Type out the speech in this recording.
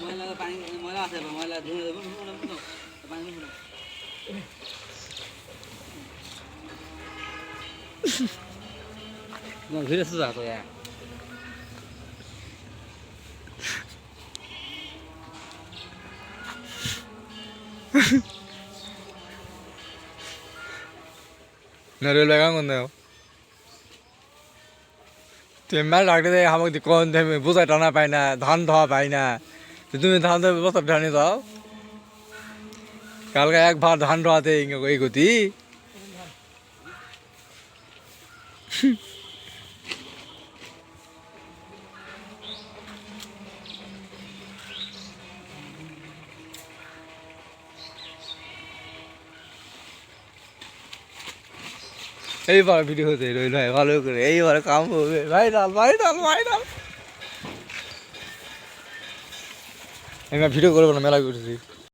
ময়লা পানি ময়লা আছে ময়লা ধুয়ে দেবো পানি ঘুরে আসতে যাও তো 나를 내가 건데요. 말 লাগতে আমাকে কোন দেবে বুঝা টানা পাই না ধান ধোয়া পাই না তুমি ধান ধোয়া বছর ধানে দাও কালকে এক ভার ধান ধোয়াতে এই গতি এইবার ভিডিও হতে রইল ভালো করে এইবার কাম হবে ভাইরাল ভাইরাল ভাইরাল আমি ভিডিও করবো না মেলা করছি